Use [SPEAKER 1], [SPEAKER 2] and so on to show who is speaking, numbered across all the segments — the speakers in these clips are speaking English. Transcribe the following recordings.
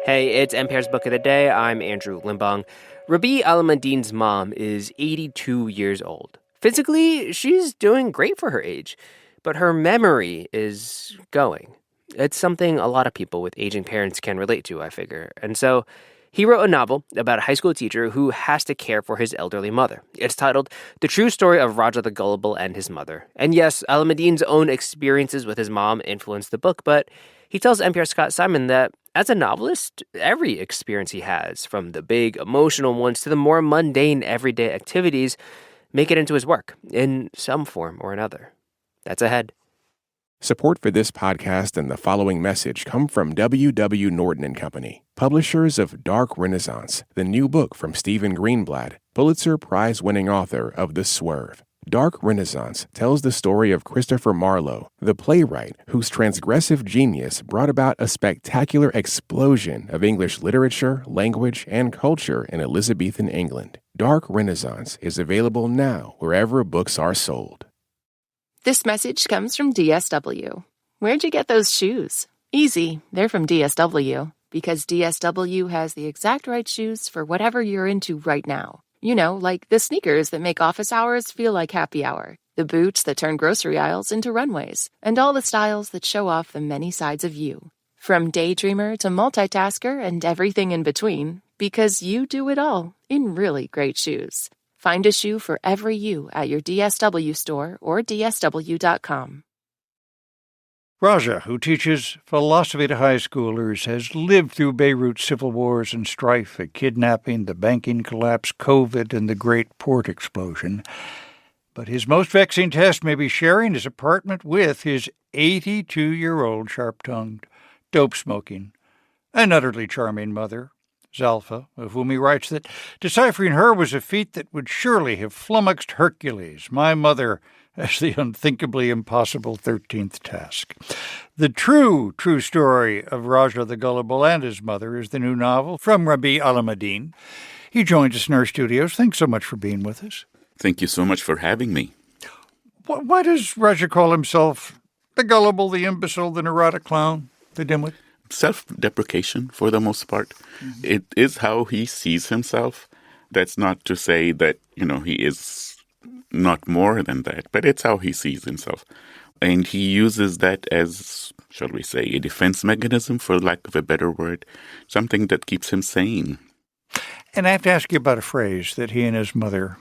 [SPEAKER 1] Hey, it's NPR's Book of the Day. I'm Andrew Limbong. Rabih Alameddine's mom is 82 years old. Physically, she's doing great for her age, but her memory is going. It's something a lot of people with aging parents can relate to, I figure. And so he wrote a novel about a high school teacher who has to care for his elderly mother. It's titled The True Story of Raja the Gullible and His Mother. And yes, Alameddine's own experiences with his mom influenced the book, but he tells NPR's Scott Simon that as a novelist, every experience he has, from the big emotional ones to the more mundane everyday activities, make it into his work in some form or another. That's ahead.
[SPEAKER 2] Support for this podcast and the following message come from W.W. Norton & Company, publishers of Dark Renaissance, the new book from Stephen Greenblatt, Pulitzer Prize-winning author of The Swerve. Dark Renaissance tells the story of Christopher Marlowe, the playwright whose transgressive genius brought about a spectacular explosion of English literature, language, and culture in Elizabethan England. Dark Renaissance is available now wherever books are sold.
[SPEAKER 3] This message comes from DSW. Where'd you get those shoes? Easy, they're from DSW. Because DSW has the exact right shoes for whatever you're into right now. You know, like the sneakers that make office hours feel like happy hour, the boots that turn grocery aisles into runways, and all the styles that show off the many sides of you. From daydreamer to multitasker and everything in between, because you do it all in really great shoes. Find a shoe for every you at your DSW store or dsw.com.
[SPEAKER 4] Raja, who teaches philosophy to high schoolers, has lived through Beirut's civil wars and strife, a kidnapping, the banking collapse, COVID, and the great port explosion. But his most vexing test may be sharing his apartment with his 82-year-old sharp-tongued, dope-smoking, and utterly charming mother, Zalfa, of whom he writes that deciphering her was a feat that would surely have flummoxed Hercules, my mother, as the unthinkably impossible 13th task. The true story of Raja the Gullible and his mother is the new novel from Rabih Alameddine. He joins us in our studios. Thanks so much for being with us.
[SPEAKER 5] Thank you so much for having me.
[SPEAKER 4] Why does Raja call himself the Gullible, the imbecile, the neurotic clown, the dimwit?
[SPEAKER 5] Self-deprecation, for the most part. Mm-hmm. It is how he sees himself. That's not to say that, he is not more than that, but it's how he sees himself. And he uses that as, shall we say, a defense mechanism, for lack of a better word, something that keeps him sane.
[SPEAKER 4] And I have to ask you about a phrase that he and his mother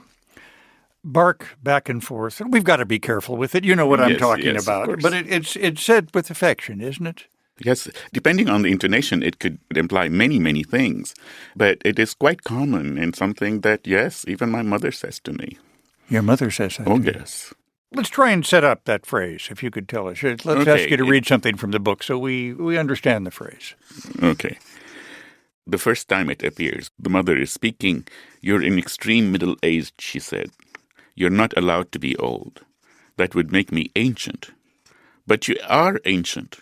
[SPEAKER 4] bark back and forth. And we've got to be careful with it. You know what I'm talking about. But it's said with affection, isn't it?
[SPEAKER 5] Yes, depending on the intonation, it could imply many, many things. But it is quite common and something that, yes, even my mother says to me.
[SPEAKER 4] Your mother says that.
[SPEAKER 5] Oh, yes.
[SPEAKER 4] Let's try and set up that phrase, if you could tell us. Let's ask you to read something from the book so we understand the phrase.
[SPEAKER 5] Okay. The first time it appears, the mother is speaking. You're in extreme middle age, she said. You're not allowed to be old. That would make me ancient. But you are ancient.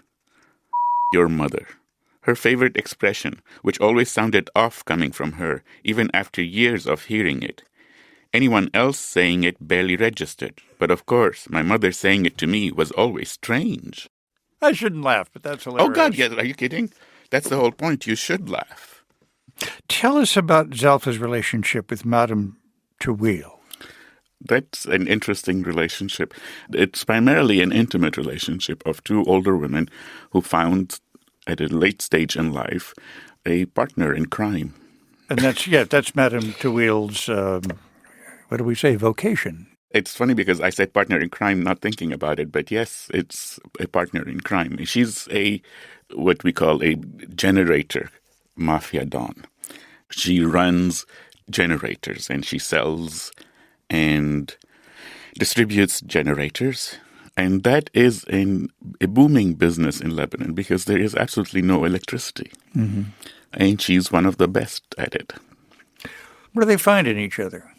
[SPEAKER 5] Your mother. Her favorite expression, which always sounded off coming from her, even after years of hearing it. Anyone else saying it barely registered. But of course, my mother saying it to me was always strange.
[SPEAKER 4] I shouldn't laugh, but that's hilarious.
[SPEAKER 5] Oh, God, yes. Are you kidding? That's the whole point. You should laugh.
[SPEAKER 4] Tell us about Zalfa's relationship with Madame Tawil.
[SPEAKER 5] That's an interesting relationship. It's primarily an intimate relationship of two older women who found, at a late stage in life, a partner in crime.
[SPEAKER 4] And that's Madame Tawil's... what do we say, vocation?
[SPEAKER 5] It's funny because I said partner in crime, not thinking about it, but yes, it's a partner in crime. She's what we call a generator mafia don. She runs generators and she sells and distributes generators. And that is a booming business in Lebanon because there is absolutely no electricity. Mm-hmm. And she's one of the best at it.
[SPEAKER 4] What do they find in each other?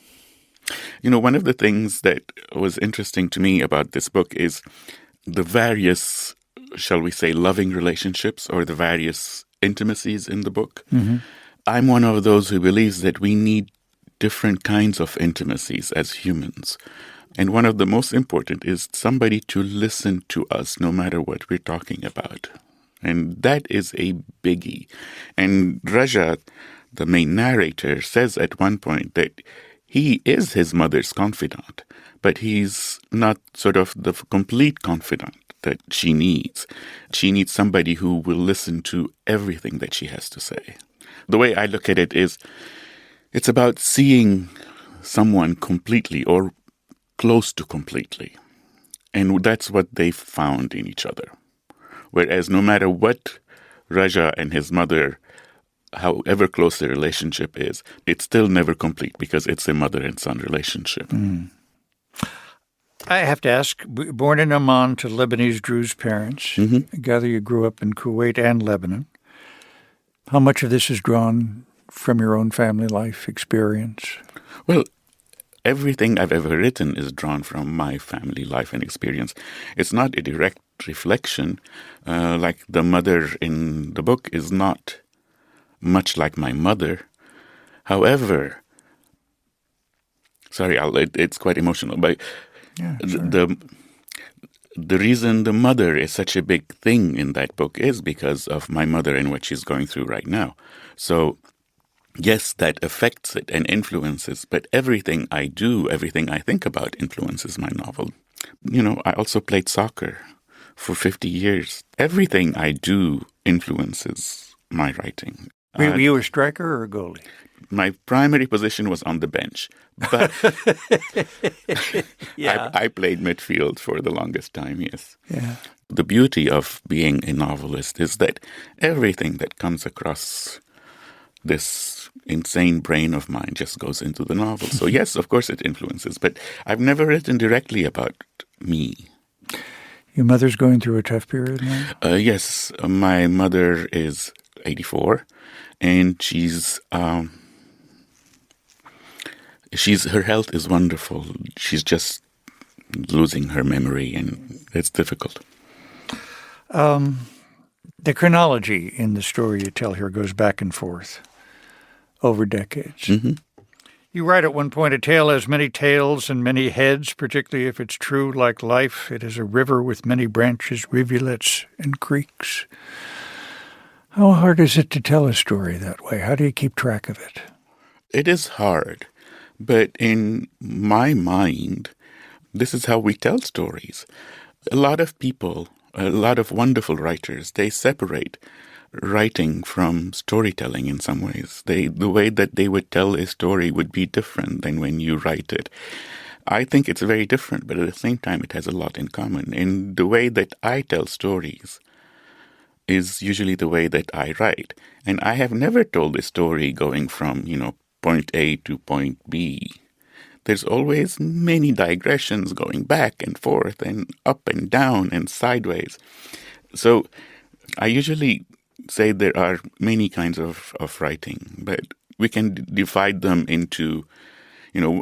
[SPEAKER 5] One of the things that was interesting to me about this book is the various, shall we say, loving relationships or the various intimacies in the book. Mm-hmm. I'm one of those who believes that we need different kinds of intimacies as humans. And one of the most important is somebody to listen to us no matter what we're talking about. And that is a biggie. And Raja, the main narrator, says at one point that he is his mother's confidant, but he's not sort of the complete confidant that she needs. She needs somebody who will listen to everything that she has to say. The way I look at it is, it's about seeing someone completely or close to completely. And that's what they found in each other. Whereas no matter what Raja and his mother, however close the relationship is, it's still never complete because it's a mother and son relationship.
[SPEAKER 4] Mm. I have to ask, born in Amman to Lebanese Druze parents, I gather you grew up in Kuwait and Lebanon. How much of this is drawn from your own family life experience?
[SPEAKER 5] Well, everything I've ever written is drawn from my family life and experience. It's not a direct reflection. Like the mother in the book is not much like my mother. However, sorry, it's quite emotional, but the reason the mother is such a big thing in that book is because of my mother and what she's going through right now. So, yes, that affects it and influences, but everything I do, everything I think about influences my novel. You know, I also played soccer for 50 years. Everything I do influences my writing.
[SPEAKER 4] Were you a striker or a goalie?
[SPEAKER 5] My primary position was on the bench, but I played midfield for the longest time, yes.
[SPEAKER 4] Yeah.
[SPEAKER 5] The beauty of being a novelist is that everything that comes across this insane brain of mine just goes into the novel. So yes, of course it influences, but I've never written directly about me.
[SPEAKER 4] Your mother's going through a tough period now?
[SPEAKER 5] Yes, my mother is 84, and her health is wonderful. She's just losing her memory, and it's difficult.
[SPEAKER 4] The chronology in the story you tell here goes back and forth over decades.
[SPEAKER 5] Mm-hmm.
[SPEAKER 4] You write at one point, a tale has many tails and many heads, particularly if it's true like life. It is a river with many branches, rivulets, and creeks. How hard is it to tell a story that way? How do you keep track of it?
[SPEAKER 5] It is hard, but in my mind, this is how we tell stories. A lot of people, a lot of wonderful writers, they separate writing from storytelling in some ways. The way that they would tell a story would be different than when you write it. I think it's very different, but at the same time, it has a lot in common. And the way that I tell stories is usually the way that I write. And I have never told a story going from, point A to point B. There's always many digressions going back and forth and up and down and sideways. So I usually say there are many kinds of writing, but we can divide them into,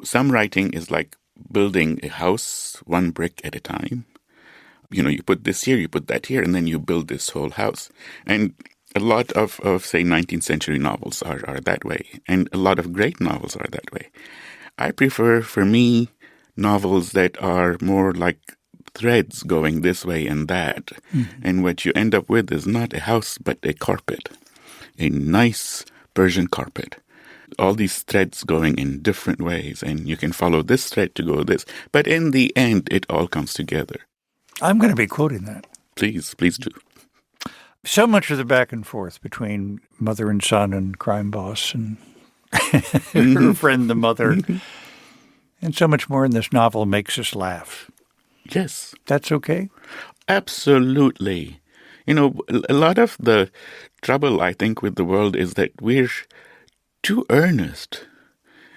[SPEAKER 5] some writing is like building a house one brick at a time. You put this here, you put that here, and then you build this whole house. And a lot of say, 19th century novels are that way, and a lot of great novels are that way. I prefer, for me, novels that are more like threads going this way and that. Mm-hmm. And what you end up with is not a house, but a carpet, a nice Persian carpet. All these threads going in different ways, and you can follow this thread to go this. But in the end, it all comes together.
[SPEAKER 4] I'm going to be quoting that.
[SPEAKER 5] Please do.
[SPEAKER 4] So much of the back and forth between mother and son and crime boss and her friend, the mother, and so much more in this novel makes us laugh.
[SPEAKER 5] Yes.
[SPEAKER 4] That's okay?
[SPEAKER 5] Absolutely. A lot of the trouble, I think, with the world is that we're too earnest.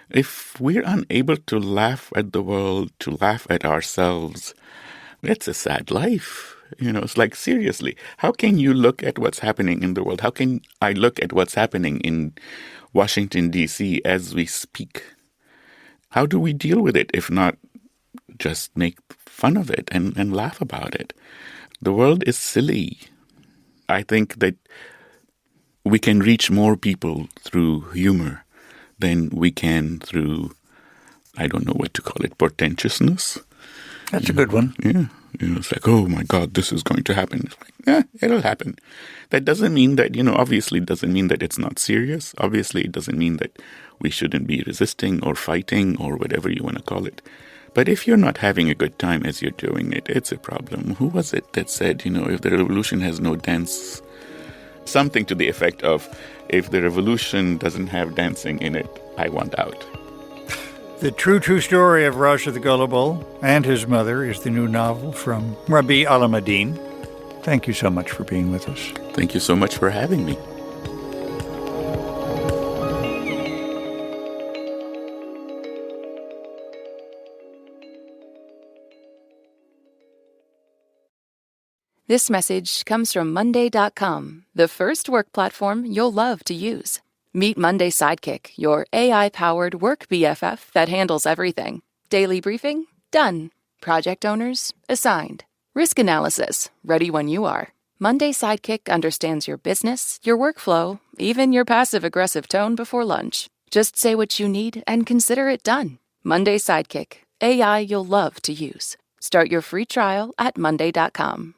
[SPEAKER 5] If we're unable to laugh at the world, to laugh at ourselves, it's a sad life. It's like, seriously, how can you look at what's happening in the world? How can I look at what's happening in Washington, D.C. as we speak? How do we deal with it if not just make fun of it and laugh about it? The world is silly. I think that we can reach more people through humor than we can through, I don't know what to call it, portentousness.
[SPEAKER 4] That's a good one.
[SPEAKER 5] Yeah. It's like, oh my God, this is going to happen. It's like, it'll happen. That doesn't mean that, obviously it doesn't mean that it's not serious. Obviously it doesn't mean that we shouldn't be resisting or fighting or whatever you want to call it. But if you're not having a good time as you're doing it, it's a problem. Who was it that said, if the revolution has no dance, something to the effect of, if the revolution doesn't have dancing in it, I want out.
[SPEAKER 4] The true story of Raja the Gullible and his mother is the new novel from Rabih Alameddine. Thank you so much for being with us.
[SPEAKER 5] Thank you so much for having me.
[SPEAKER 3] This message comes from Monday.com, the first work platform you'll love to use. Meet Monday Sidekick, your AI-powered work BFF that handles everything. Daily briefing? Done. Project owners? Assigned. Risk analysis? Ready when you are. Monday Sidekick understands your business, your workflow, even your passive-aggressive tone before lunch. Just say what you need and consider it done. Monday Sidekick, AI you'll love to use. Start your free trial at Monday.com.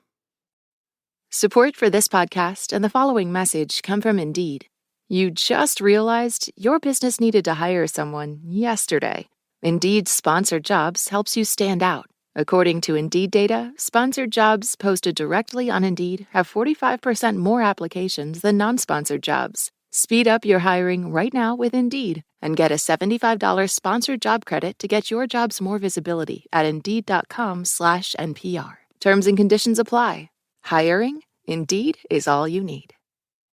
[SPEAKER 3] Support for this podcast and the following message come from Indeed. You just realized your business needed to hire someone yesterday. Indeed's Sponsored Jobs helps you stand out. According to Indeed data, sponsored jobs posted directly on Indeed have 45% more applications than non-sponsored jobs. Speed up your hiring right now with Indeed and get a $75 sponsored job credit to get your jobs more visibility at Indeed.com/NPR. Terms and conditions apply. Hiring? Indeed is all you need.